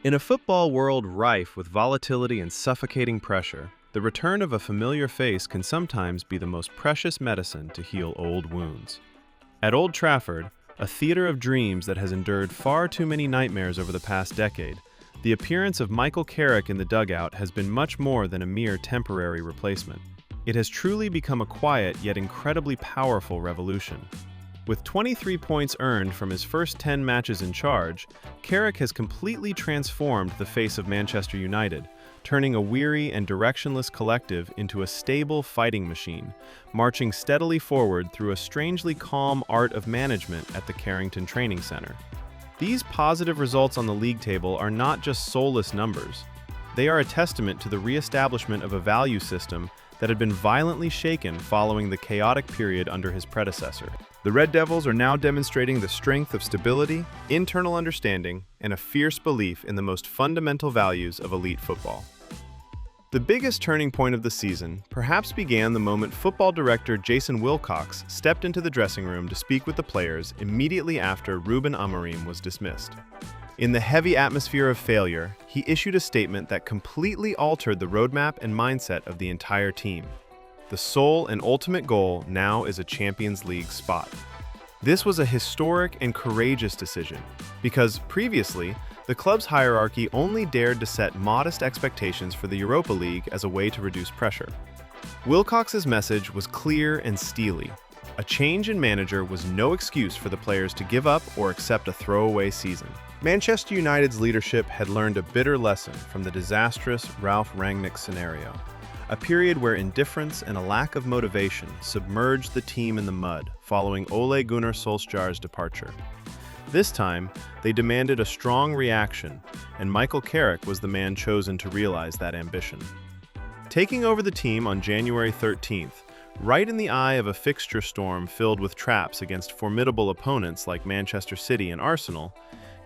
In a football world rife with volatility and suffocating pressure, the return of a familiar face can sometimes be the most precious medicine to heal old wounds. At Old Trafford, a theater of dreams that has endured far too many nightmares over the past decade, the appearance of Michael Carrick in the dugout has been much more than a mere temporary replacement. It has truly become a quiet yet incredibly powerful revolution. With 23 points earned from his first 10 matches in charge, Carrick has completely transformed the face of Manchester United, turning a weary and directionless collective into a stable fighting machine, marching steadily forward through a strangely calm art of management at the Carrington Training Center. These positive results on the league table are not just soulless numbers. They are a testament to the re-establishment of a value system that had been violently shaken following the chaotic period under his predecessor. The Red Devils are now demonstrating the strength of stability, internal understanding, and a fierce belief in the most fundamental values of elite football. The biggest turning point of the season perhaps began the moment football director Jason Wilcox stepped into the dressing room to speak with the players immediately after Ruben Amorim was dismissed. In the heavy atmosphere of failure, he issued a statement that completely altered the roadmap and mindset of the entire team. The sole and ultimate goal now is a Champions League spot. This was a historic and courageous decision, because previously, the club's hierarchy only dared to set modest expectations for the Europa League as a way to reduce pressure. Wilcox's message was clear and steely. A change in manager was no excuse for the players to give up or accept a throwaway season. Manchester United's leadership had learned a bitter lesson from the disastrous Ralf Rangnick scenario, a period where indifference and a lack of motivation submerged the team in the mud following Ole Gunnar Solskjaer's departure. This time, they demanded a strong reaction, and Michael Carrick was the man chosen to realize that ambition. Taking over the team on January 13th, right in the eye of a fixture storm filled with traps against formidable opponents like Manchester City and Arsenal,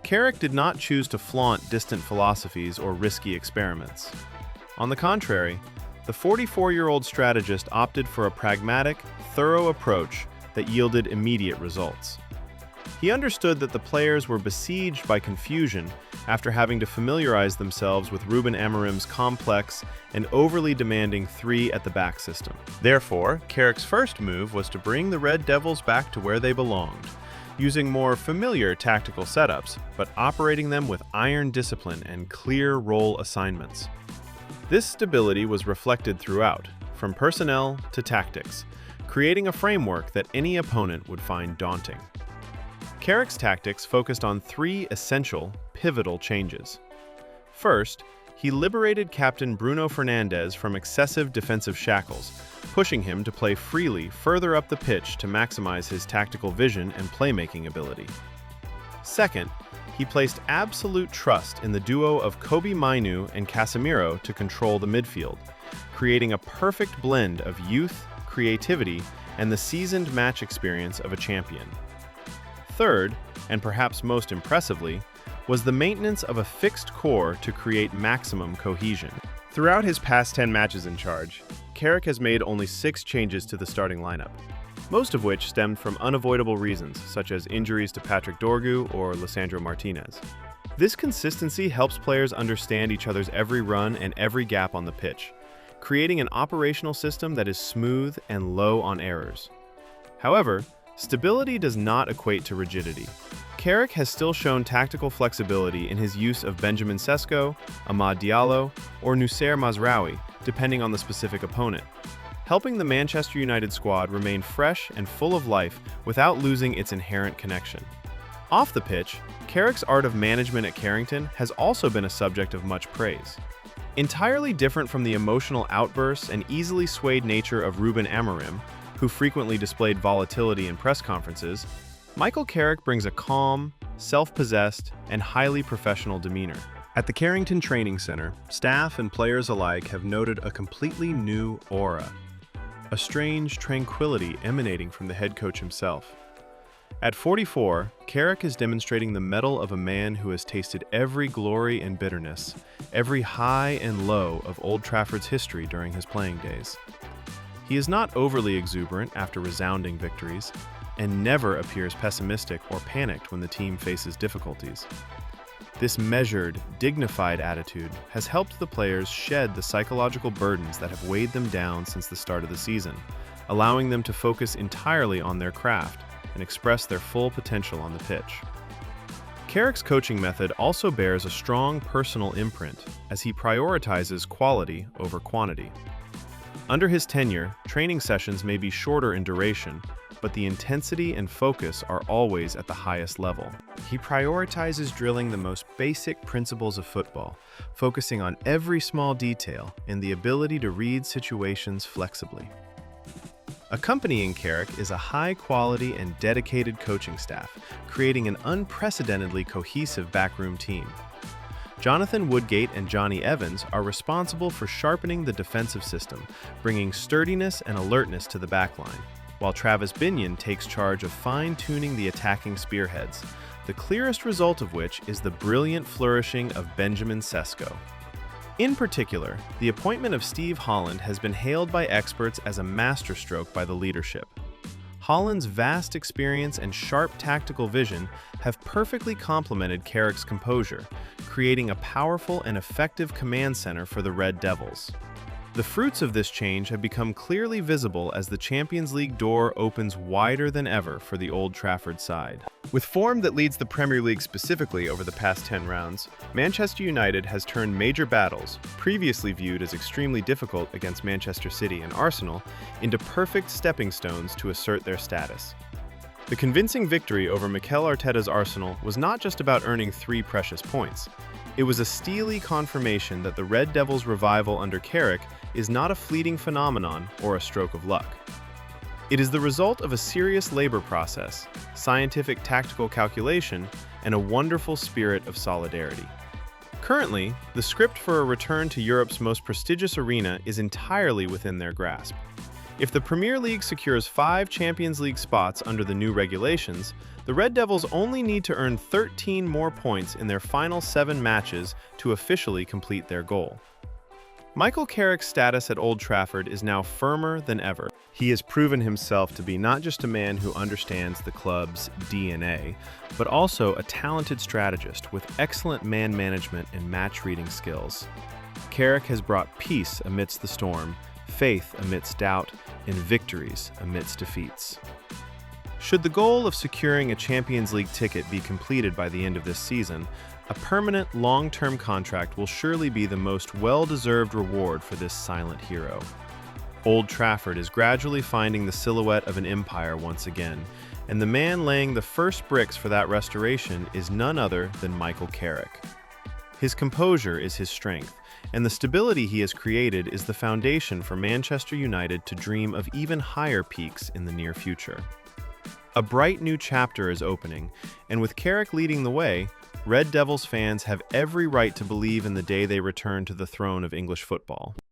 Carrick did not choose to flaunt distant philosophies or risky experiments. On the contrary, the 44-year-old strategist opted for a pragmatic, thorough approach that yielded immediate results. He understood that the players were besieged by confusion after having to familiarize themselves with Ruben Amorim's complex and overly demanding three-at-the-back system. Therefore, Carrick's first move was to bring the Red Devils back to where they belonged, using more familiar tactical setups, but operating them with iron discipline and clear role assignments. This stability was reflected throughout, from personnel to tactics, creating a framework that any opponent would find daunting. Carrick's tactics focused on three essential, pivotal changes. First, he liberated captain Bruno Fernandes from excessive defensive shackles, pushing him to play freely further up the pitch to maximize his tactical vision and playmaking ability. Second, he placed absolute trust in the duo of Kobbie Mainoo and Casemiro to control the midfield, creating a perfect blend of youth, creativity, and the seasoned match experience of a champion. Third, and perhaps most impressively, was the maintenance of a fixed core to create maximum cohesion. Throughout his past 10 matches in charge, Carrick has made only 6 changes to the starting lineup, most of which stemmed from unavoidable reasons, such as injuries to Patrick Dorgu or Lisandro Martinez. This consistency helps players understand each other's every run and every gap on the pitch, creating an operational system that is smooth and low on errors. However, stability does not equate to rigidity. Carrick has still shown tactical flexibility in his use of Benjamin Sesko, Amad Diallo, or Noussair Mazraoui, depending on the specific opponent, helping the Manchester United squad remain fresh and full of life without losing its inherent connection. Off the pitch, Carrick's art of management at Carrington has also been a subject of much praise. Entirely different from the emotional outbursts and easily swayed nature of Ruben Amorim, who frequently displayed volatility in press conferences, Michael Carrick brings a calm, self-possessed, and highly professional demeanor. At the Carrington Training Center, staff and players alike have noted a completely new aura, a strange tranquility emanating from the head coach himself. At 44, Carrick is demonstrating the mettle of a man who has tasted every glory and bitterness, every high and low of Old Trafford's history during his playing days. He is not overly exuberant after resounding victories, and never appears pessimistic or panicked when the team faces difficulties. This measured, dignified attitude has helped the players shed the psychological burdens that have weighed them down since the start of the season, allowing them to focus entirely on their craft and express their full potential on the pitch. Carrick's coaching method also bears a strong personal imprint as he prioritizes quality over quantity. Under his tenure, training sessions may be shorter in duration, but the intensity and focus are always at the highest level. He prioritizes drilling the most basic principles of football, focusing on every small detail and the ability to read situations flexibly. Accompanying Carrick is a high-quality and dedicated coaching staff, creating an unprecedentedly cohesive backroom team. Jonathan Woodgate and Johnny Evans are responsible for sharpening the defensive system, bringing sturdiness and alertness to the backline, while Travis Binion takes charge of fine-tuning the attacking spearheads, the clearest result of which is the brilliant flourishing of Benjamin Sesko. In particular, the appointment of Steve Holland has been hailed by experts as a masterstroke by the leadership. Holland's vast experience and sharp tactical vision have perfectly complemented Carrick's composure, creating a powerful and effective command center for the Red Devils. The fruits of this change have become clearly visible as the Champions League door opens wider than ever for the Old Trafford side. With form that leads the Premier League specifically over the past 10 rounds, Manchester United has turned major battles, previously viewed as extremely difficult against Manchester City and Arsenal, into perfect stepping stones to assert their status. The convincing victory over Mikel Arteta's Arsenal was not just about earning 3 precious points. It was a steely confirmation that the Red Devils' revival under Carrick is not a fleeting phenomenon or a stroke of luck. It is the result of a serious labor process, scientific tactical calculation, and a wonderful spirit of solidarity. Currently, the script for a return to Europe's most prestigious arena is entirely within their grasp. If the Premier League secures 5 Champions League spots under the new regulations, the Red Devils only need to earn 13 more points in their final 7 matches to officially complete their goal. Michael Carrick's status at Old Trafford is now firmer than ever. He has proven himself to be not just a man who understands the club's DNA, but also a talented strategist with excellent man management and match-reading skills. Carrick has brought peace amidst the storm, faith amidst doubt, and victories amidst defeats. Should the goal of securing a Champions League ticket be completed by the end of this season, a permanent, long-term contract will surely be the most well-deserved reward for this silent hero. Old Trafford is gradually finding the silhouette of an empire once again, and the man laying the first bricks for that restoration is none other than Michael Carrick. His composure is his strength, and the stability he has created is the foundation for Manchester United to dream of even higher peaks in the near future. A bright new chapter is opening, and with Carrick leading the way, Red Devils fans have every right to believe in the day they return to the throne of English football.